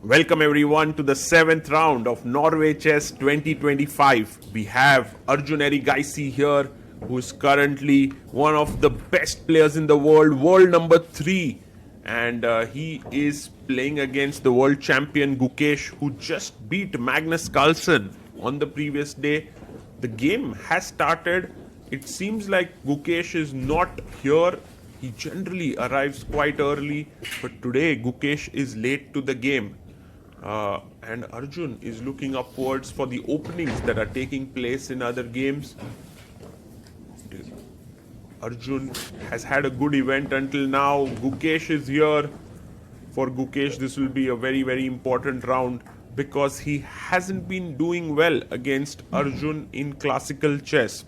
Welcome everyone to the 7th round of Norway Chess 2025. We have Arjun Erigaisi here, who is currently one of the best players in the world number 3. And he is playing against the world champion Gukesh, who just beat Magnus Carlsen on the previous day. The game has started. It seems like Gukesh is not here. He generally arrives quite early, but today Gukesh is late to the game. And Arjun is looking upwards for the openings that are taking place in other games. Arjun has had a good event until now. Gukesh is here. For Gukesh, this will be a very important round because he hasn't been doing well against Arjun in classical chess.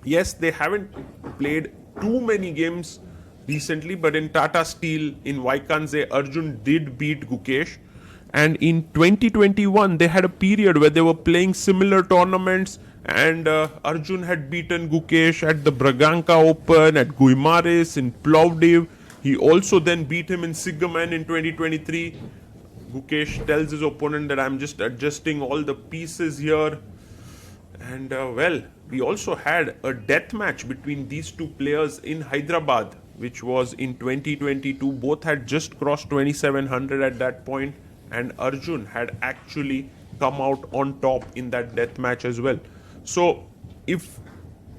Yes, they haven't played too many games recently, but in Tata Steel, in Vaikanze, Arjun did beat Gukesh. And in 2021, they had a period where they were playing similar tournaments, and Arjun had beaten Gukesh at the Braganca Open, at Guimares, in Plovdiv. He also then beat him in Sicilian in 2023. Gukesh tells his opponent that I'm just adjusting all the pieces here. And we also had a death match between these two players in Hyderabad, which was in 2022. Both had just crossed 2700 at that point, and Arjun had actually come out on top in that death match as well. So, if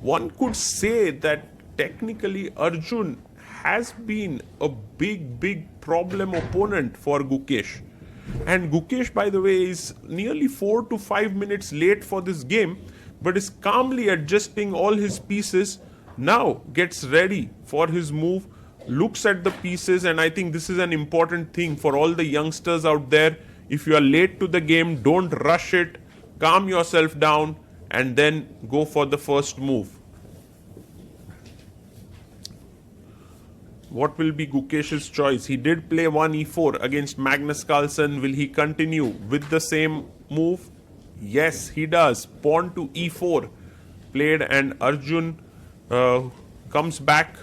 one could say that technically Arjun has been a big problem opponent for Gukesh. And Gukesh, by the way, is nearly 4 to 5 minutes late for this game, but is calmly adjusting all his pieces, now gets ready for his move, looks at the pieces, and I think this is an important thing for all the youngsters out there. If you are late to the game, don't rush it, calm yourself down, and then go for the first move. What will be Gukesh's choice? He did play 1 e4 against Magnus Carlsen. Will he continue with the same move? Yes, he does. Pawn to e4 played, and Arjun comes back.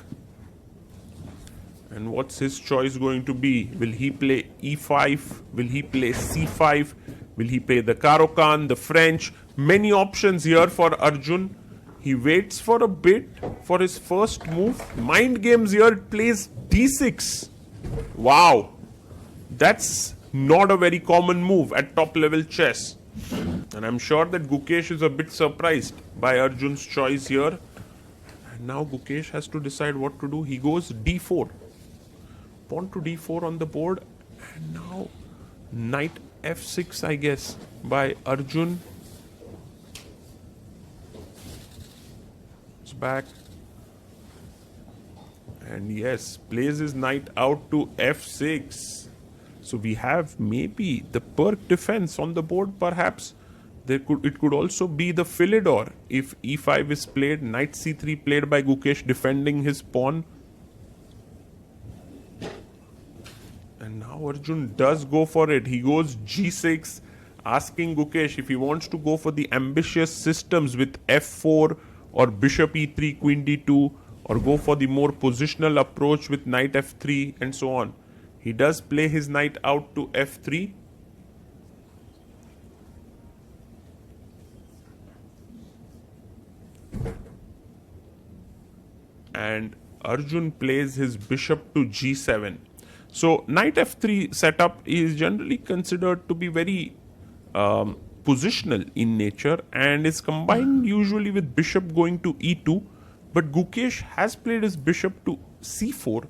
And what's his choice going to be? Will he play e5? Will he play c5? Will he play the Caro-Kann, the French? Many options here for Arjun. He waits for a bit for his first move. Mind games here, plays d6. Wow. That's not a very common move at top level chess. And I'm sure that Gukesh is a bit surprised by Arjun's choice here. And now Gukesh has to decide what to do. He goes d4. Pawn to d4 on the board. And now knight f6, I guess, by Arjun. It's back. And yes, plays his knight out to f6. So we have maybe the perk defense on the board, perhaps. It could also be the Philidor if e5 is played. Knight c3 played by Gukesh, defending his pawn. And now Arjun does go for it. He goes g6, asking Gukesh if he wants to go for the ambitious systems with f4 or bishop e3, queen d2, or go for the more positional approach with knight f3 and so on. He does play his knight out to f3. And Arjun plays his bishop to g7. So knight f3 setup is generally considered to be very positional in nature and is combined usually with bishop going to e2. But Gukesh has played his bishop to c4.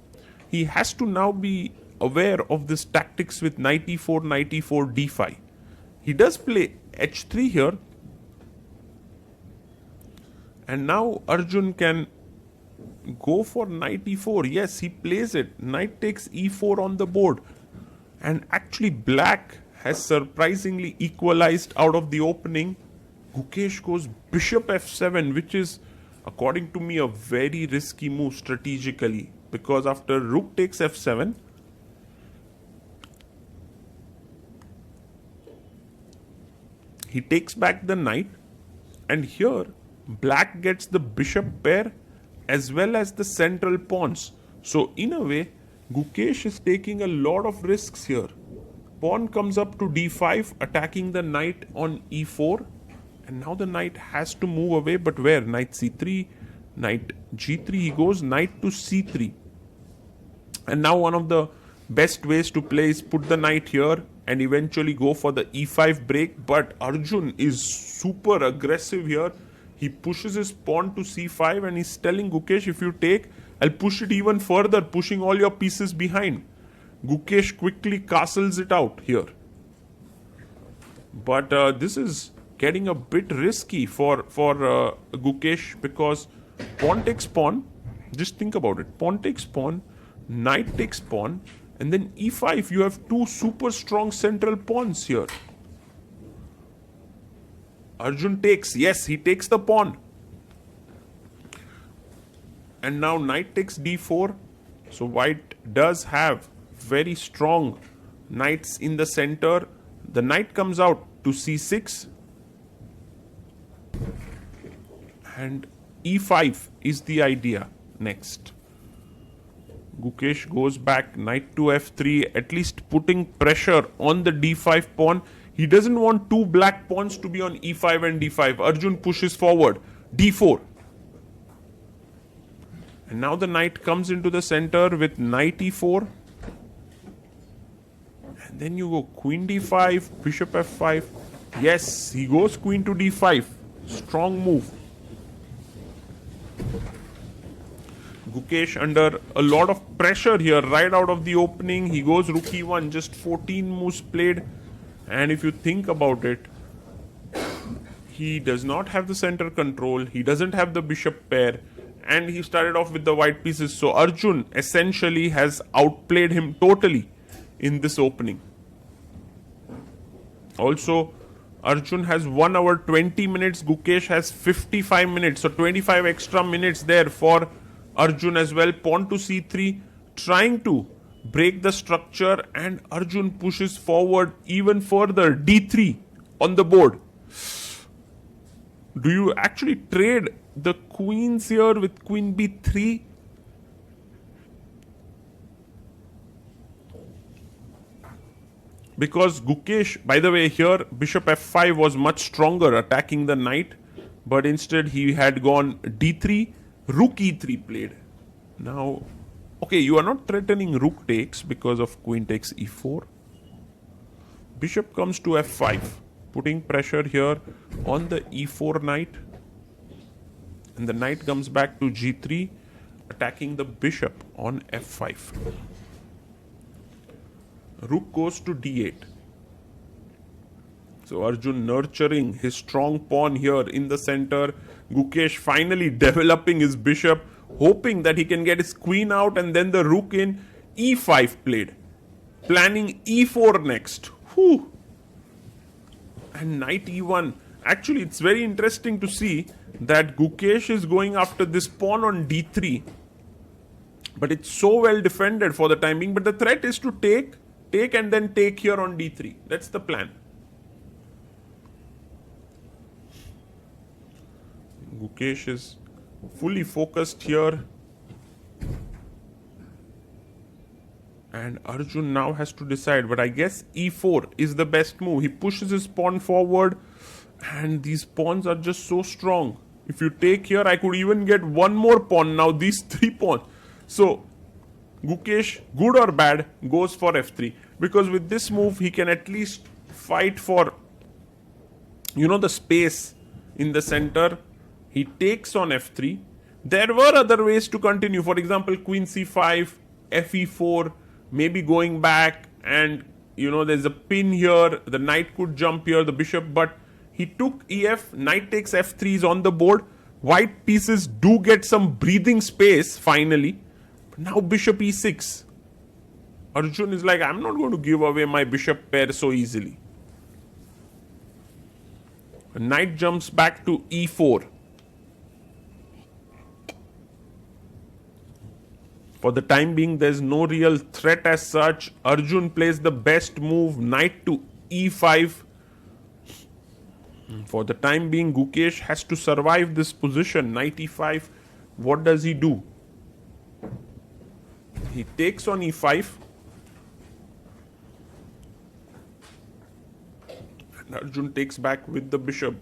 He has to now be aware of this tactics with knight e4, d5. He does play h3 here. And now Arjun can go for knight e4. Yes, he plays it. Knight takes e4 on the board. And actually black has surprisingly equalized out of the opening. Gukesh goes bishop f7, which is, according to me, a very risky move strategically. Because after rook takes f7, he takes back the knight. And here, black gets the bishop pair as well as the central pawns. So in a way, Gukesh is taking a lot of risks here. pawn comes up to d5, attacking the knight on e4. And now the knight has to move away, but where? Knight c3, knight g3, he goes knight to c3. And now one of the best ways to play is put the knight here and eventually go for the e5 break. But Arjun is super aggressive here. He pushes his pawn to c5 and he's telling Gukesh, if you take, I'll push it even further, pushing all your pieces behind. Gukesh quickly castles it out here. But this is getting a bit risky for Gukesh, because pawn takes pawn. Just think about it. Pawn takes pawn, knight takes pawn, and then e5. You have two super strong central pawns here. Arjun takes. Yes, he takes the pawn. And now knight takes d4. So white does have very strong knights in the center. The knight comes out to c6. And e5 is the idea next. Gukesh goes back, knight to f3, at least putting pressure on the d5 pawn. He doesn't want two black pawns to be on e5 and d5. Arjun pushes forward, d4. And now the knight comes into the center with knight e4. And then you go queen d5, bishop f5. Yes, he goes queen to d5. Strong move. Gukesh under a lot of pressure here right out of the opening. He goes rook e1, just 14 moves played. And if you think about it, he does not have the center control. He doesn't have the bishop pair. And he started off with the white pieces. So Arjun essentially has outplayed him totally in this opening. Also, Arjun has 1 hour 20 minutes. Gukesh has 55 minutes. So 25 extra minutes there for Arjun as well. Pawn to c3, trying to break the structure, and Arjun pushes forward even further. d3 on the board. Do you actually trade the queens here with queen b3? Because Gukesh, by the way, here bishop f5 was much stronger attacking the knight, but instead he had gone d3, rook e3 played. Now, okay, you are not threatening rook takes because of queen takes e4. Bishop comes to f5, putting pressure here on the e4 knight. And the knight comes back to g3, attacking the bishop on f5. Rook goes to d8. So Arjun nurturing his strong pawn here in the center. Gukesh finally developing his bishop, hoping that he can get his queen out, and then the rook in. e5 played, planning e4 next. Whew. And knight e1. Actually, it's very interesting to see that Gukesh is going after this pawn on d3, but it's so well defended for the time being. But the threat is to take and then take here on d3. That's the plan. Gukesh is fully focused here. And Arjun now has to decide, but I guess e4 is the best move. He pushes his pawn forward, and these pawns are just so strong. If you take here, I could even get one more pawn. Now these 3 pawns. So Gukesh, good or bad, goes for f3. Because with this move, he can at least fight for, the space in the center. He takes on f3. There were other ways to continue. For example, queen c5, fe4, maybe going back, and there's a pin here. The knight could jump here, the bishop, but he took ef. Knight takes f3 is on the board. White pieces do get some breathing space finally. But now bishop e6. Arjun is like, I'm not going to give away my bishop pair so easily. Knight jumps back to e4. For the time being, there's no real threat as such. Arjun plays the best move, knight to e5. For the time being, Gukesh has to survive this position. Knight e5. What does he do? He takes on e5. And Arjun takes back with the bishop.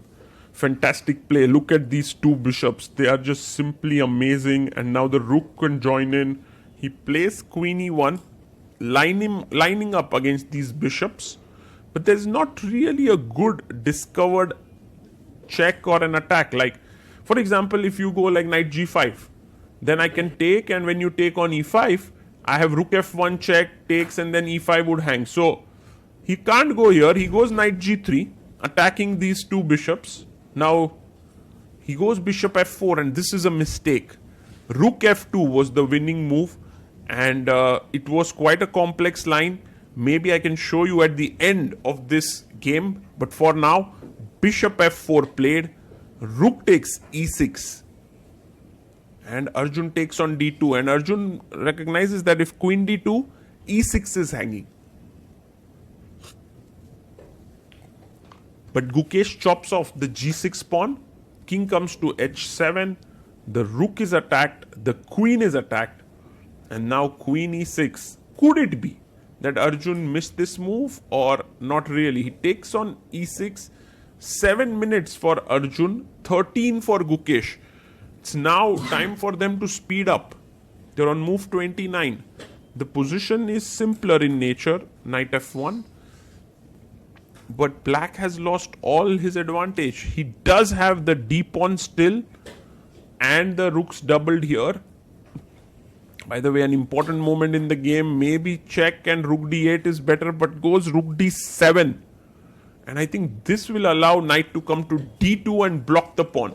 Fantastic play. Look at these two bishops. They are just simply amazing. And now the rook can join in. He plays queen e1, lining up against these bishops. But there's not really a good discovered check or an attack. Like, for example, if you go like knight g5, then I can take, and when you take on e5, I have rook f1 check, takes, and then e5 would hang. So he can't go here. He goes knight g3, attacking these two bishops. Now he goes bishop f4, and this is a mistake. Rook f2 was the winning move, and it was quite a complex line. Maybe I can show you at the end of this game, but for now, bishop f4 played, rook takes e6, and Arjun takes on d2, and Arjun recognizes that if queen d2, e6 is hanging. But Gukesh chops off the g6 pawn, king comes to h7, the rook is attacked, the queen is attacked, and now queen e6. Could it be that Arjun missed this move or not really? He takes on e6, 7 minutes for Arjun, 13 for Gukesh. It's now time for them to speed up. They're on move 29. The position is simpler in nature, knight f1. But black has lost all his advantage. He does have the d pawn still, and the rook's doubled here. By the way, an important moment in the game, maybe check and rook d8 is better, but goes rook d7. And I think this will allow knight to come to d2 and block the pawn.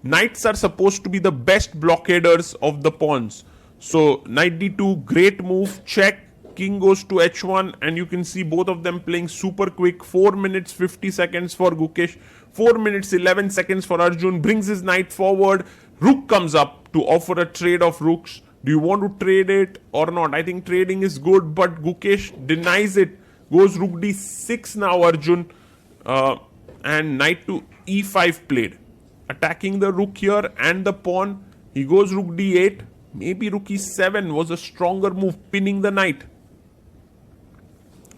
Knights are supposed to be the best blockaders of the pawns. So knight d2, great move, check, king goes to h1, and you can see both of them playing super quick. 4 minutes 50 seconds for Gukesh, 4 minutes 11 seconds for Arjun, brings his knight forward, rook comes up to offer a trade of rooks. Do you want to trade it or not? I think trading is good, but Gukesh denies it. Goes rook d6 now, Arjun. And knight to e5 played. Attacking the rook here and the pawn. He goes rook d8. Maybe rook e7 was a stronger move, pinning the knight.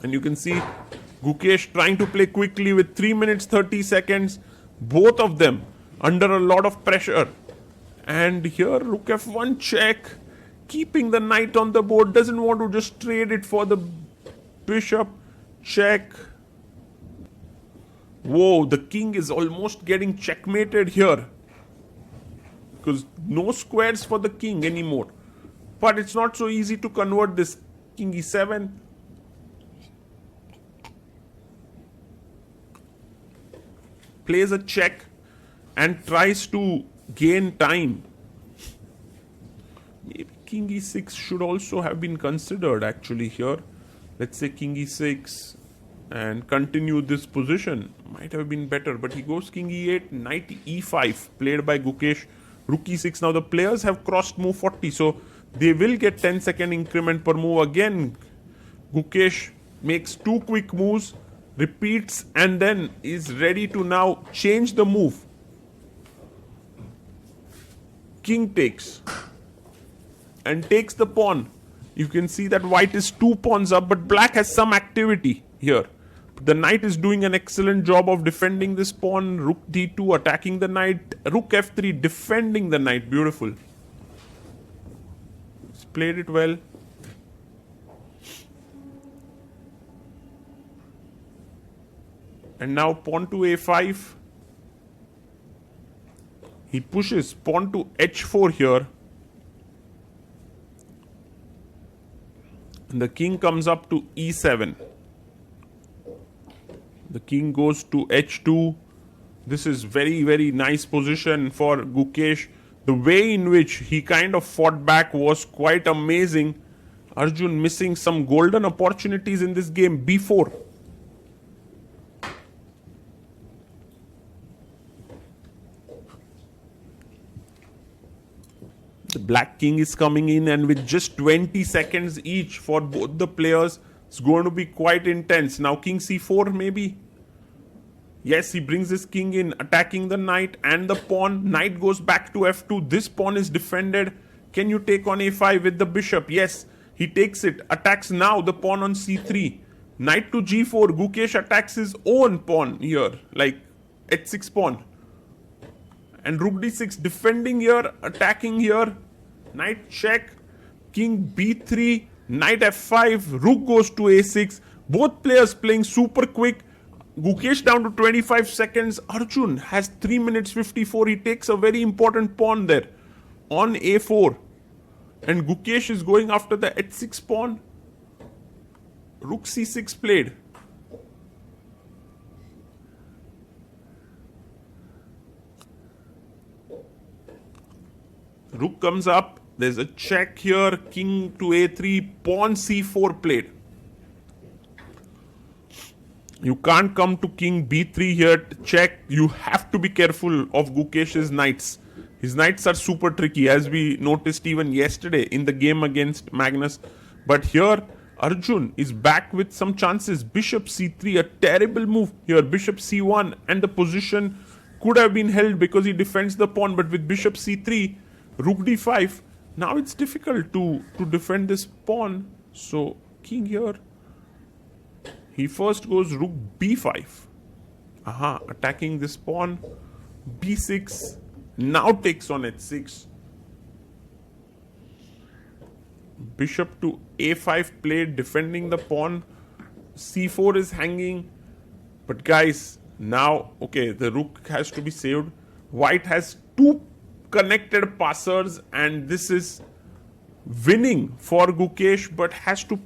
And you can see Gukesh trying to play quickly with 3 minutes 30 seconds. Both of them under a lot of pressure. And here rook f1 check. Keeping the knight on the board, doesn't want to just trade it for the bishop. Check. Whoa, the king is almost getting checkmated here, because no squares for the king anymore. But it's not so easy to convert this. King e7. Plays a check and tries to gain time. Maybe king e6 should also have been considered actually here. Let's say king e6 and continue this position. Might have been better, but he goes king e8, knight e5 played by Gukesh, rook e6. Now the players have crossed move 40, so they will get 10-second increment per move. Again, Gukesh makes two quick moves, repeats, and then is ready to now change the move. King takes and takes the pawn. You can see that white is 2 pawns up, but black has some activity here. The knight is doing an excellent job of defending this pawn. Rook d2 attacking the knight. Rook f3 defending the knight. Beautiful. He's played it well. And now pawn to a5. He pushes pawn to h4 here. And the king comes up to e7. The king goes to h2. This is very, very nice position for Gukesh. The way in which he kind of fought back was quite amazing. Arjun missing some golden opportunities in this game. b4. The black king is coming in, and with just 20 seconds each for both the players, it's going to be quite intense. Now king c4 maybe. Yes, he brings his king in, attacking the knight and the pawn. Knight goes back to f2. This pawn is defended. Can you take on a5 with the bishop? Yes, he takes it. Attacks now the pawn on c3. Knight to g4. Gukesh attacks his own pawn here, like h6 pawn. And rook d6 defending here, attacking here. Knight check. King b3. Knight f5. Rook goes to a6. Both players playing super quick. Gukesh down to 25 seconds. Arjun has 3 minutes 54. He takes a very important pawn there on a4. And Gukesh is going after the h6 pawn. Rook c6 played. Rook comes up. There's a check here. King to a3. Pawn c4 played. You can't come to king b3 here to check. You have to be careful of Gukesh's knights. His knights are super tricky, as we noticed even yesterday in the game against Magnus. But here, Arjun is back with some chances. Bishop c3, a terrible move here. Bishop c1, and the position could have been held because he defends the pawn. But with bishop c3, rook d5, now it's difficult to defend this pawn. So king here. He first goes rook b5. Attacking this pawn. b6. Now takes on h6. Bishop to a5 played, defending the pawn. c4 is hanging. But guys, now, okay, the rook has to be saved. White has two connected passers, and this is winning for Gukesh, but has to